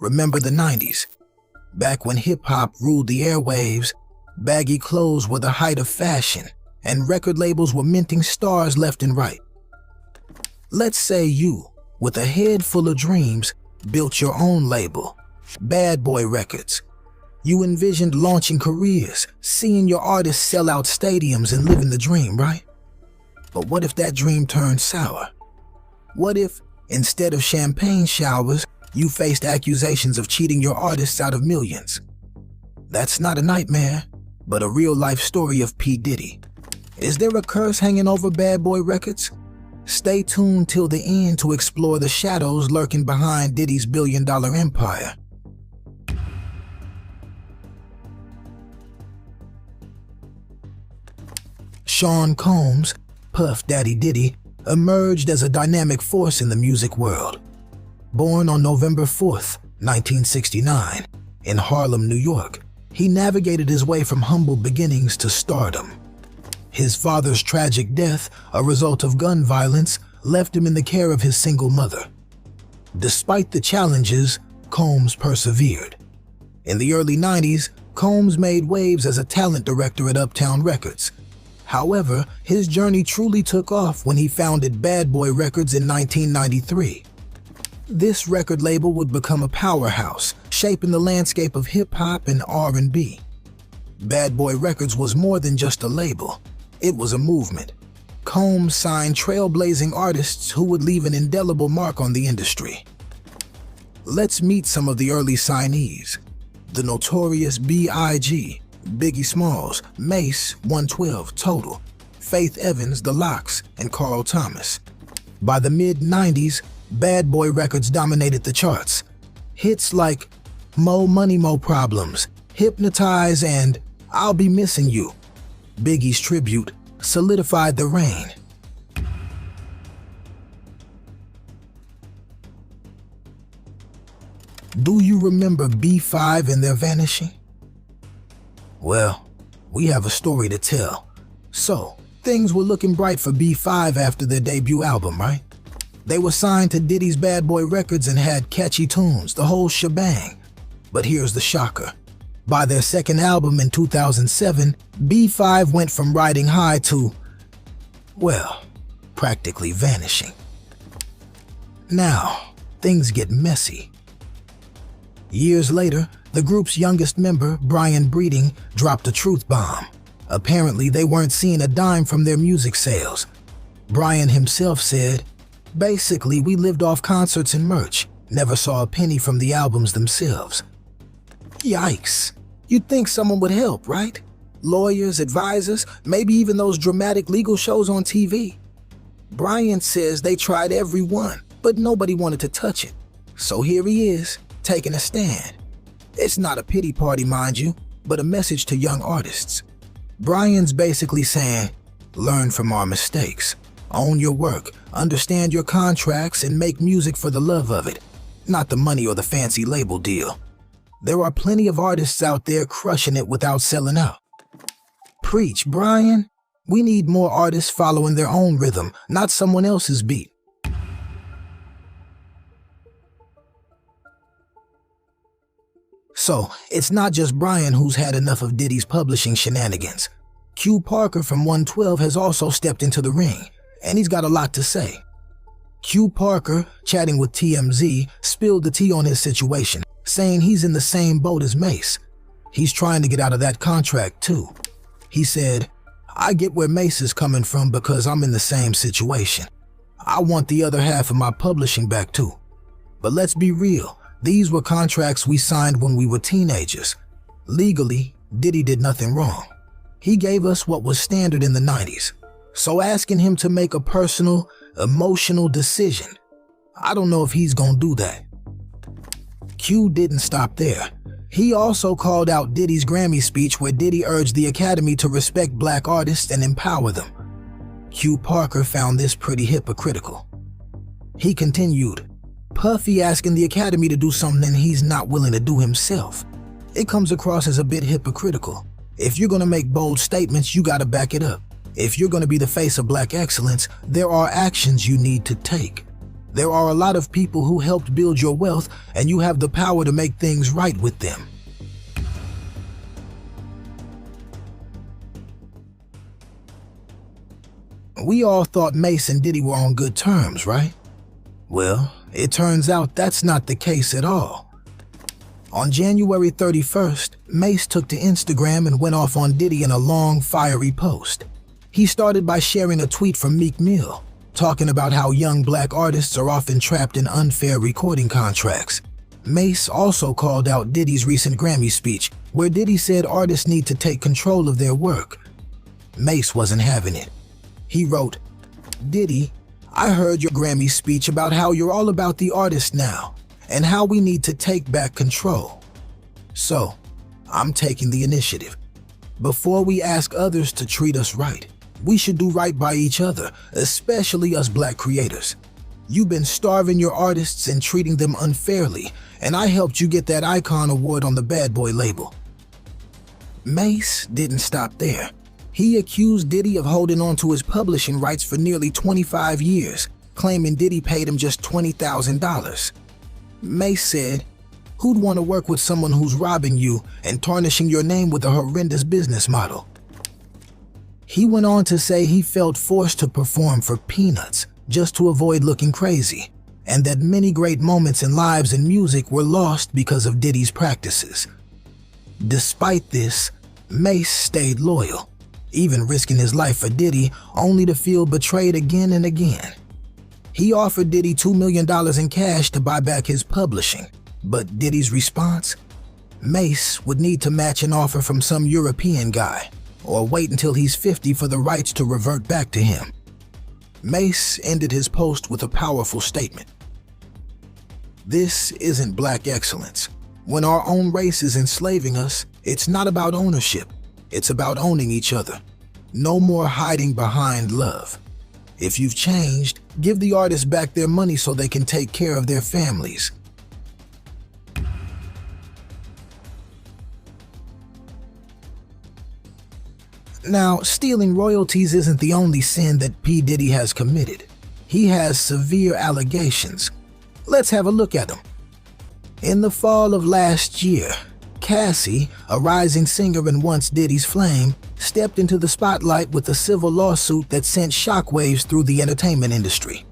Remember the 90s? Back when hip-hop ruled the airwaves, baggy clothes were the height of fashion, and record labels were minting stars left and right. Let's say you, with a head full of dreams, built your own label, Bad Boy Records. You envisioned launching careers, seeing your artists sell out stadiums and living the dream, right? But what if that dream turned sour? What if, instead of champagne showers, you faced accusations of cheating your artists out of millions? That's not a nightmare, but a real-life story of P. Diddy. Is there a curse hanging over Bad Boy Records? Stay tuned till the end to explore the shadows lurking behind Diddy's billion-dollar empire. Sean Combs, Puff Daddy Diddy, emerged as a dynamic force in the music world. Born on November 4th, 1969, in Harlem, New York, he navigated his way from humble beginnings to stardom. His father's tragic death, a result of gun violence, left him in the care of his single mother. Despite the challenges, Combs persevered. In the early 90s, Combs made waves as a talent director at Uptown Records. However, his journey truly took off when he founded Bad Boy Records in 1993. This record label would become a powerhouse, shaping the landscape of hip-hop and R&B. Bad Boy Records was more than just a label. It was a movement. Combs signed trailblazing artists who would leave an indelible mark on the industry. Let's meet some of the early signees. The notorious B.I.G., Biggie Smalls, Mace, 112, Total, Faith Evans, The Lox, and Carl Thomas. By the mid-90s, Bad Boy Records dominated the charts. Hits like Mo Money Mo Problems, Hypnotize, and I'll Be Missing You, Biggie's tribute, solidified the reign. Do you remember B5 and their vanishing? Well, we have a story to tell. So, things were looking bright for B5 after their debut album, right? They were signed to Diddy's Bad Boy Records and had catchy tunes, the whole shebang. But here's the shocker. By their second album in 2007, B5 went from riding high to, well, practically vanishing. Now, things get messy. Years later, the group's youngest member, Brian Breeding, dropped a truth bomb. Apparently, they weren't seeing a dime from their music sales. Brian himself said, "Basically, we lived off concerts and merch, never saw a penny from the albums themselves." Yikes. You'd think someone would help, right? Lawyers, advisors, maybe even those dramatic legal shows on TV. Brian says they tried every one, but nobody wanted to touch it. So here he is, taking a stand. It's not a pity party, mind you, but a message to young artists. Brian's basically saying, learn from our mistakes. Own your work, understand your contracts, and make music for the love of it, not the money or the fancy label deal. There are plenty of artists out there crushing it without selling out. Preach, Brian. We need more artists following their own rhythm, not someone else's beat. So, it's not just Brian who's had enough of Diddy's publishing shenanigans. Q Parker from 112 has also stepped into the ring, and he's got a lot to say. Q Parker, chatting with TMZ, spilled the tea on his situation, saying he's in the same boat as Mace. He's trying to get out of that contract too. He said, "I get where Mace is coming from because I'm in the same situation. I want the other half of my publishing back too. But let's be real, these were contracts we signed when we were teenagers. Legally, Diddy did nothing wrong. He gave us what was standard in the 90s. So asking him to make a personal, emotional decision, I don't know if he's gonna do that." Q didn't stop there. He also called out Diddy's Grammy speech where Diddy urged the Academy to respect black artists and empower them. Q Parker found this pretty hypocritical. He continued, "Puffy asking the Academy to do something he's not willing to do himself. It comes across as a bit hypocritical. If you're gonna make bold statements, you gotta back it up. If you're gonna be the face of black excellence, there are actions you need to take. There are a lot of people who helped build your wealth, and you have the power to make things right with them. We all thought Mace and Diddy were on good terms, right? Well, it turns out that's not the case at all. On January 31st, Mace took to Instagram and went off on Diddy in a long, fiery post. He started by sharing a tweet from Meek Mill, talking about how young black artists are often trapped in unfair recording contracts. Mace also called out Diddy's recent Grammy speech, where Diddy said artists need to take control of their work. Mace wasn't having it. He wrote, "Diddy, I heard your Grammy speech about how you're all about the artist now, and how we need to take back control. So, I'm taking the initiative. Before we ask others to treat us right, we should do right by each other, especially us black creators. You've been starving your artists and treating them unfairly, and I helped you get that Icon Award on the Bad Boy label." Mace didn't stop there. He accused Diddy of holding on to his publishing rights for nearly 25 years, claiming Diddy paid him just $20,000. Mace said, "Who'd want to work with someone who's robbing you and tarnishing your name with a horrendous business model?" He went on to say he felt forced to perform for peanuts just to avoid looking crazy, and that many great moments in lives and music were lost because of Diddy's practices. Despite this, Mace stayed loyal, even risking his life for Diddy, only to feel betrayed again and again. He offered Diddy $2 million in cash to buy back his publishing, but Diddy's response? Mace would need to match an offer from some European guy, or wait until he's 50 for the rights to revert back to him. Mace ended his post with a powerful statement. "This isn't black excellence. When our own race is enslaving us, it's not about ownership. It's about owning each other. No more hiding behind love. If you've changed, give the artists back their money so they can take care of their families." Now, stealing royalties isn't the only sin that P. Diddy has committed. He has severe allegations. Let's have a look at them. In the fall of last year, Cassie, a rising singer and once Diddy's flame, stepped into the spotlight with a civil lawsuit that sent shockwaves through the entertainment industry.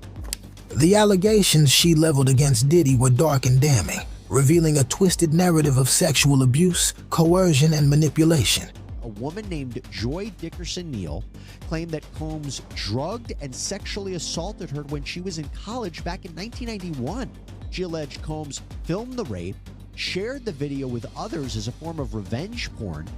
The allegations she leveled against Diddy were dark and damning, revealing a twisted narrative of sexual abuse, coercion, and manipulation. A woman named Joy Dickerson Neal claimed that Combs drugged and sexually assaulted her when she was in college back in 1991. She alleged Combs filmed the rape, shared the video with others as a form of revenge porn.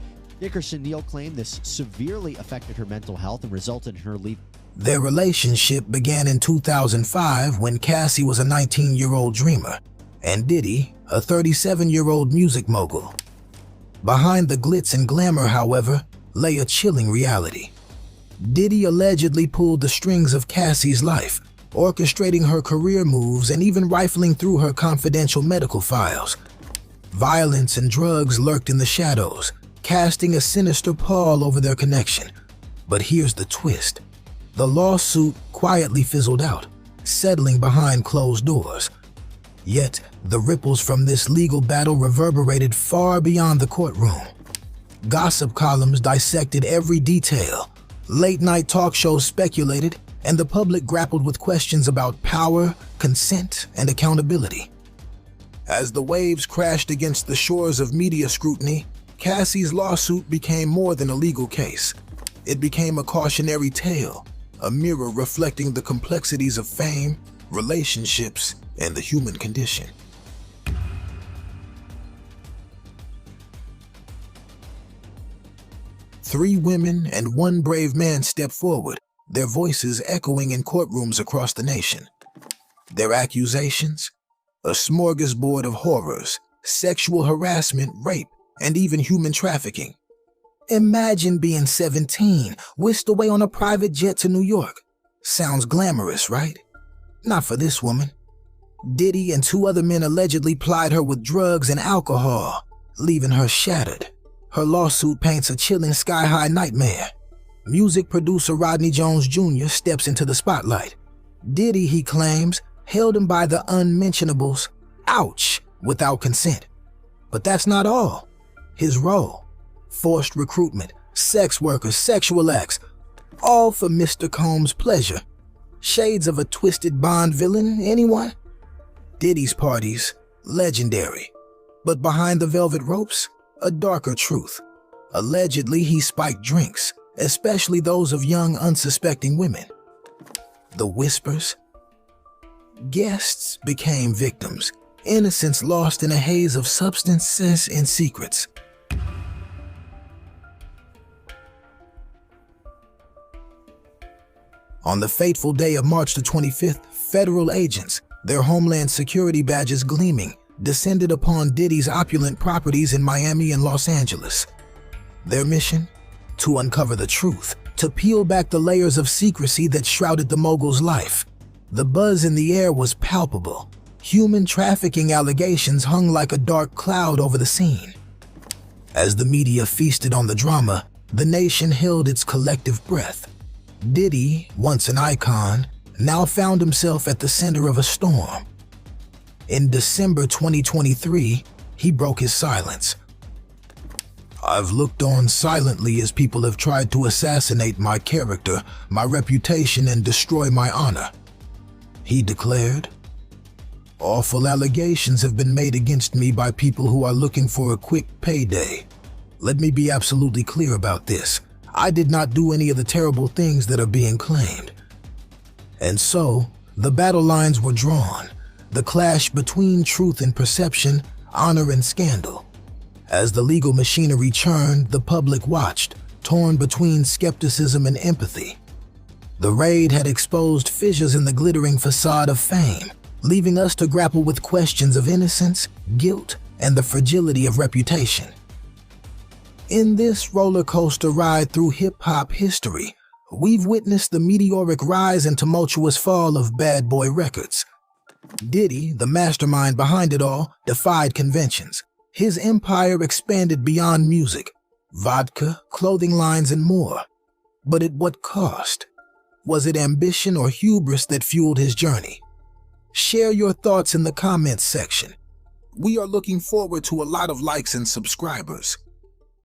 Dickerson Neal claimed this severely affected her mental health and resulted in her leaving. Their relationship began in 2005 when Cassie was a 19-year-old dreamer, and Diddy, a 37-year-old music mogul. Behind the glitz and glamour, however, lay a chilling reality. Diddy allegedly pulled the strings of Cassie's life, orchestrating her career moves and even rifling through her confidential medical files. Violence and drugs lurked in the shadows, casting a sinister pall over their connection. But here's the twist. The lawsuit quietly fizzled out, settling behind closed doors. Yet, the ripples from this legal battle reverberated far beyond the courtroom. Gossip columns dissected every detail, late-night talk shows speculated, and the public grappled with questions about power, consent, and accountability. As the waves crashed against the shores of media scrutiny, Cassie's lawsuit became more than a legal case. It became a cautionary tale, a mirror reflecting the complexities of fame, relationships, and the human condition. Three women and one brave man stepped forward, their voices echoing in courtrooms across the nation. Their accusations? A smorgasbord of horrors, sexual harassment, rape, and even human trafficking. Imagine being 17, whisked away on a private jet to New York. Sounds glamorous, right? Not for this woman. Diddy and two other men allegedly plied her with drugs and alcohol, leaving her shattered. Her lawsuit paints a chilling sky-high nightmare. Music producer Rodney Jones Jr. steps into the spotlight. Diddy, he claims, held him by the unmentionables, ouch, without consent. But that's not all. His role, forced recruitment, sex workers, sexual acts, all for Mr. Combs' pleasure. Shades of a twisted Bond villain, anyone? Diddy's parties, legendary. But behind the velvet ropes, a darker truth. Allegedly, he spiked drinks, especially those of young, unsuspecting women. The whispers. Guests became victims, innocents lost in a haze of substances and secrets. On the fateful day of March the 25th, federal agents, their Homeland Security badges gleaming, descended upon Diddy's opulent properties in Miami and Los Angeles. Their mission? To uncover the truth, to peel back the layers of secrecy that shrouded the mogul's life. The buzz in the air was palpable. Human trafficking allegations hung like a dark cloud over the scene. As the media feasted on the drama, the nation held its collective breath. Diddy, once an icon, now found himself at the center of a storm. In December 2023, he broke his silence. "I've looked on silently as people have tried to assassinate my character, my reputation, and destroy my honor," he declared. "Awful allegations have been made against me by people who are looking for a quick payday. Let me be absolutely clear about this. I did not do any of the terrible things that are being claimed." And so, the battle lines were drawn, the clash between truth and perception, honor and scandal. As the legal machinery churned, the public watched, torn between skepticism and empathy. The raid had exposed fissures in the glittering facade of fame, leaving us to grapple with questions of innocence, guilt, and the fragility of reputation. In this roller coaster ride through hip-hop history, we've witnessed the meteoric rise and tumultuous fall of Bad Boy Records. Diddy, the mastermind behind it all, defied conventions. His empire expanded beyond music, vodka, clothing lines, and more. But at what cost? Was it ambition or hubris that fueled his journey? Share your thoughts in the comments section. We are looking forward to a lot of likes and subscribers.